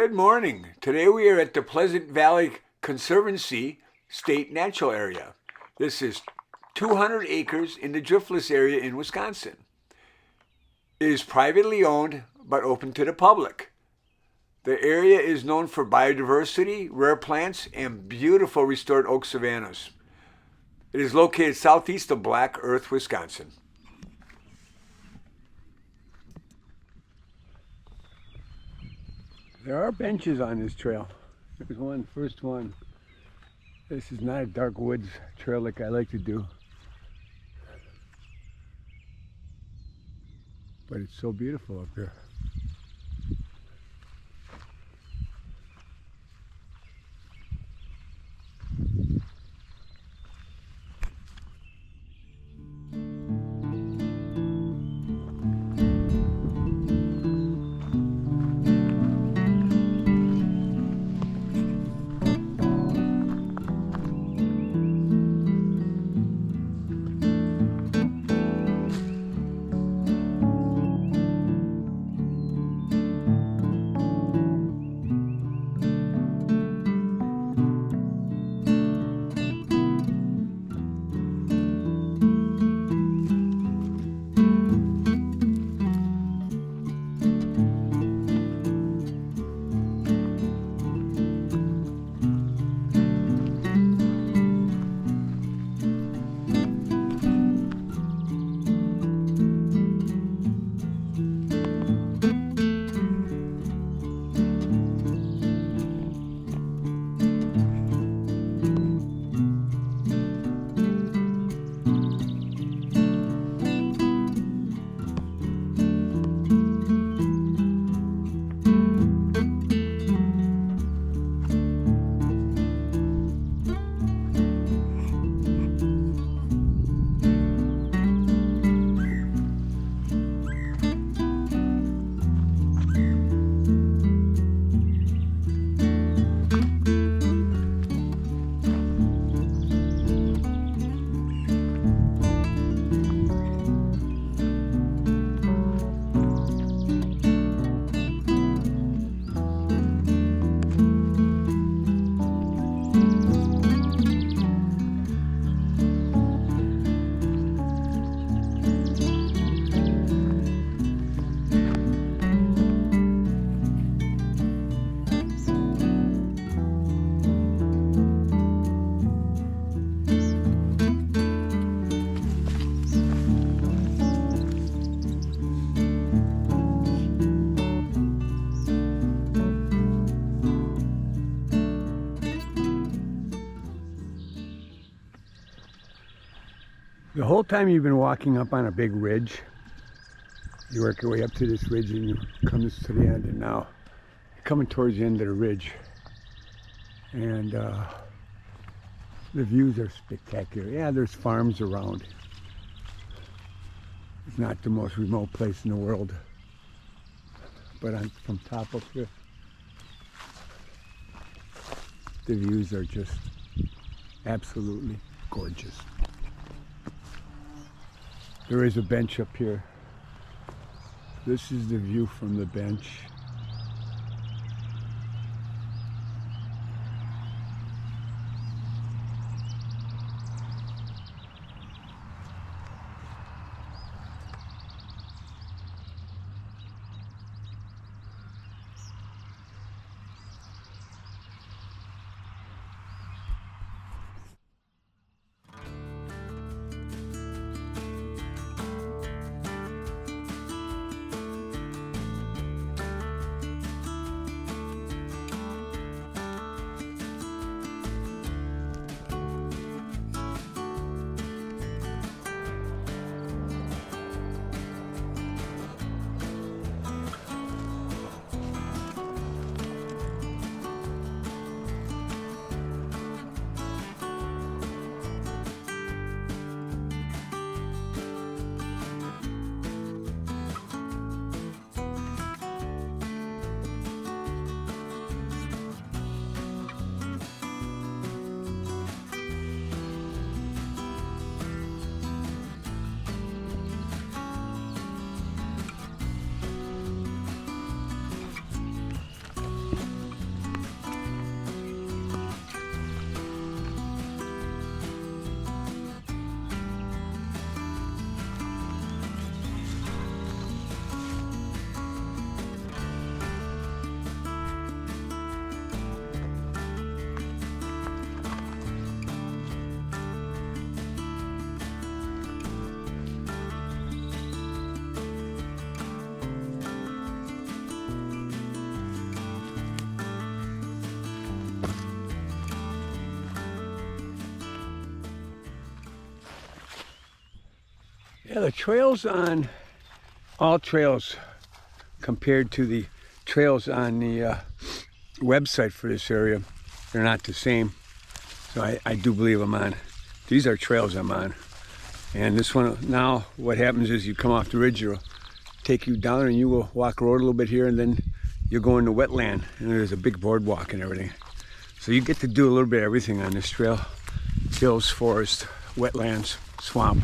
Good morning. Today we are at the Pleasant Valley Conservancy State Natural Area. This is 200 acres in the driftless area in Wisconsin. It is privately owned but open to the public. The area is known for biodiversity, rare plants, and beautiful restored oak savannas. It is located southeast of Black Earth, Wisconsin. There are benches on this trail. There's one, first one. This is not a dark woods trail like I like to do. But it's so beautiful up here. The whole time you've been walking up on a big ridge, you work your way up to this ridge and you come to the end, and now you're coming towards the end of the ridge. And the views are spectacular. Yeah, there's farms around. It's not the most remote place in the world, but from top up here, the views are just absolutely gorgeous. There is a bench up here. This is the view from the bench. Yeah, the trails on AllTrails compared to the trails on the website for this area, they're not the same. So I do believe I'm on. These are trails I'm on. And this one, now what happens is you come off the ridge, it'll take you down and you will walk the road a little bit here and then you'll go into wetland and there's a big boardwalk and everything. So you get to do a little bit of everything on this trail. Hills, forest, wetlands, swamp.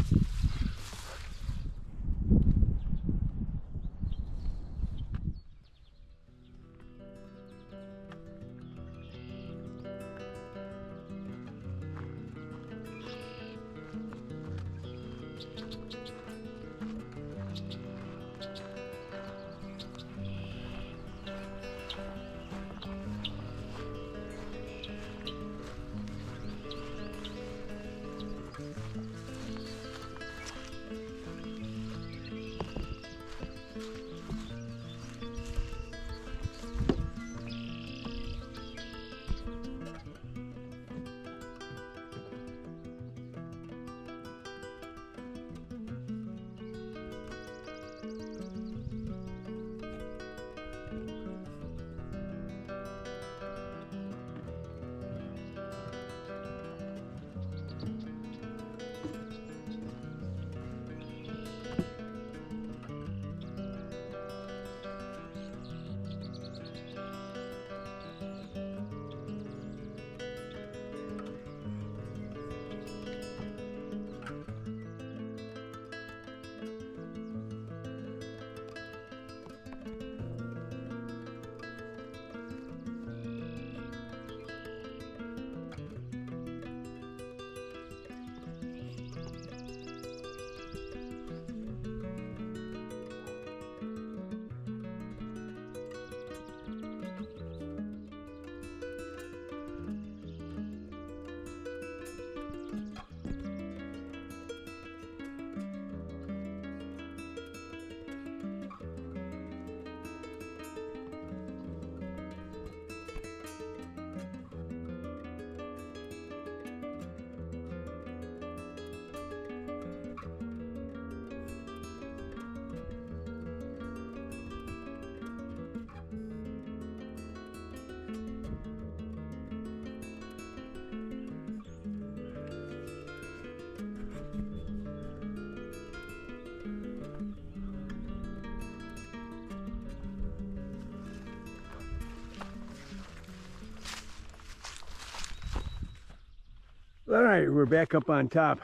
All right, we're back up on top.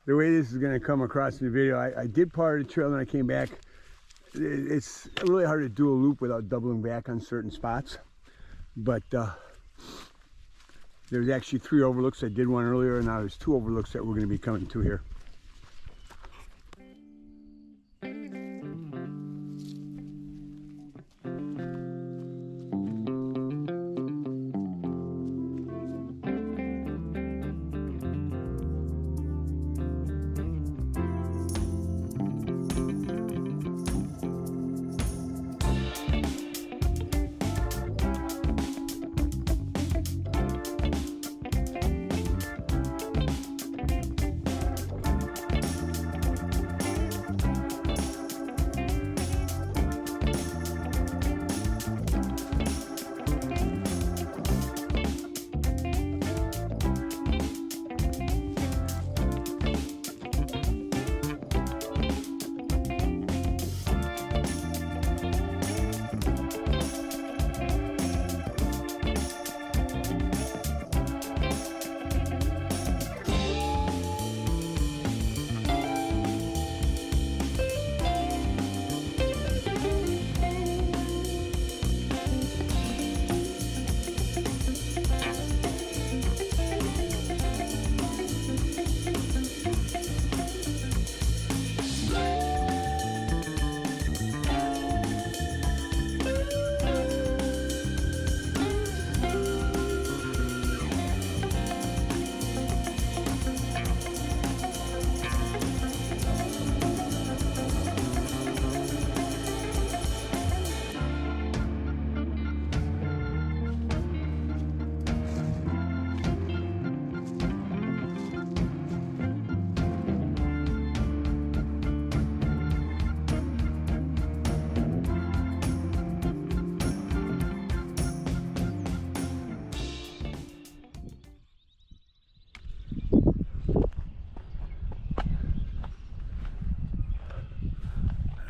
The way this is going to come across in the video, I did part of the trail and I came back. It's really hard to do a loop without doubling back on certain spots. But there's actually 3 overlooks. I did one earlier and now there's 2 overlooks that we're going to be coming to here.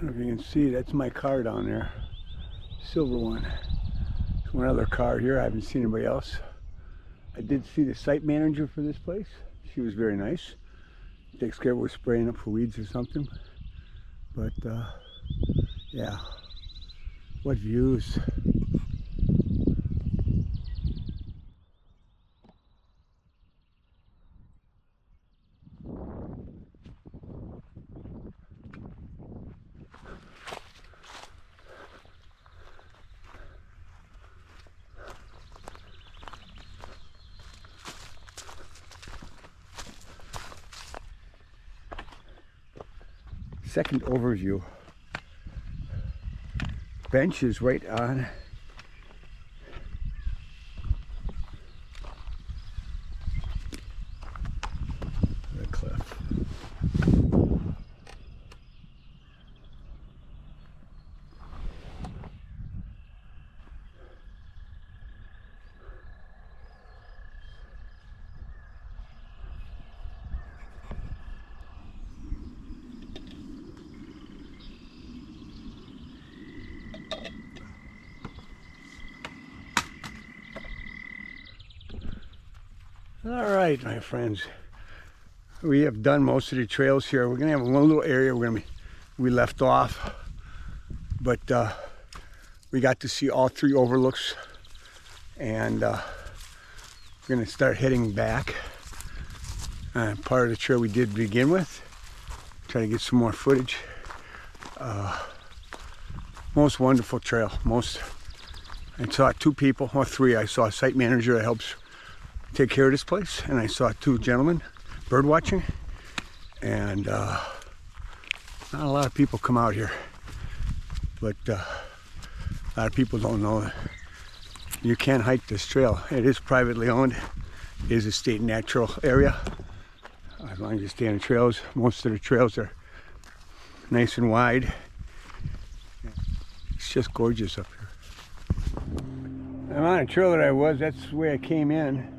don't know if you can see, that's my car down there. Silver one. There's one other car here. I haven't seen anybody else. I did see the site manager for this place. She was very nice. Takes care of we're spraying up for weeds or something. But yeah, what views. Second overview. Bench is right on the cliff. All right, my friends, we have done most of the trails here. We're gonna have one little area we left off, but we got to see all three overlooks, and we're gonna start heading back. Part of the trail we did begin with. Try to get some more footage. Most wonderful trail. I saw two people, or three. I saw a site manager that helps take care of this place, and I saw two gentlemen bird watching, and not a lot of people come out here, but a lot of people don't know that you can hike this trail. It is privately owned. It is a state natural area. As long as you stay on the trails, most of the trails are nice and wide. It's just gorgeous up here. I'm on a trail that I was, that's the way I came in.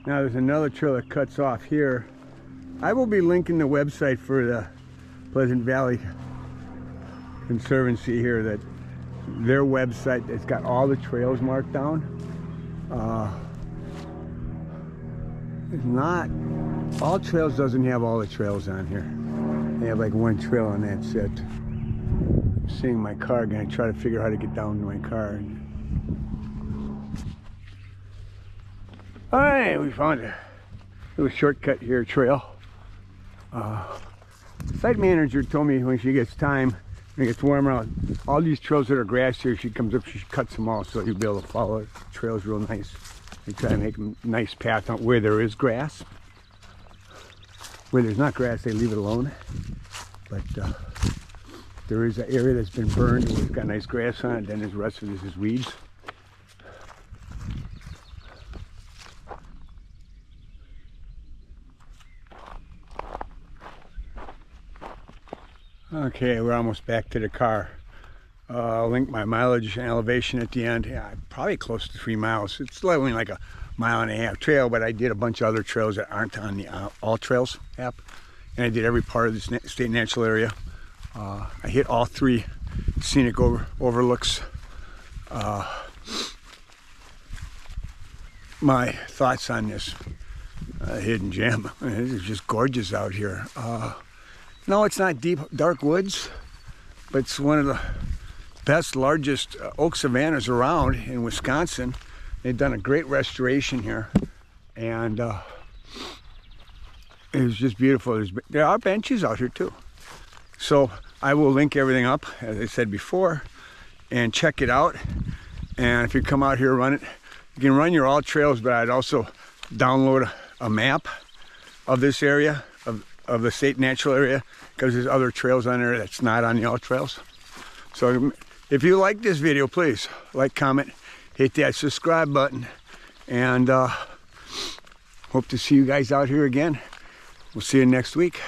Now there's another trail that cuts off here. I will be linking the website for the Pleasant Valley Conservancy here, that their website, it's got all the trails marked down. It's not, AllTrails doesn't have all the trails on here. They have like one trail and that's it. I'm seeing my car, gonna try to figure out how to get down to my car. All right, we found a little shortcut here, trail. Site manager told me when she gets time, when it gets warmer out, all these trails that are grass here, she comes up, she cuts them all so you'll be able to follow it. The trail's real nice. They try to make a nice path on where there is grass. Where there's not grass, they leave it alone. But there is an area that's been burned where it's got nice grass on it, then the rest of this is weeds. Okay, we're almost back to the car. I'll link my mileage and elevation at the end. Yeah, probably close to 3 miles. It's only like a 1.5 mile trail, but I did a bunch of other trails that aren't on the AllTrails app. And I did every part of this state natural area. I hit all three scenic overlooks. My thoughts on this hidden gem. This is just gorgeous out here. No, it's not deep, dark woods, but it's one of the best, largest oak savannas around in Wisconsin. They've done a great restoration here, and it was just beautiful. There are benches out here too. So I will link everything up, as I said before, and check it out. And if you come out here, run it. You can run your AllTrails, but I'd also download a map of this area, of the state natural area, because there's other trails on there that's not on the AllTrails. So if you like this video, please like, comment, hit that subscribe button, and hope to see you guys out here again. We'll see you next week.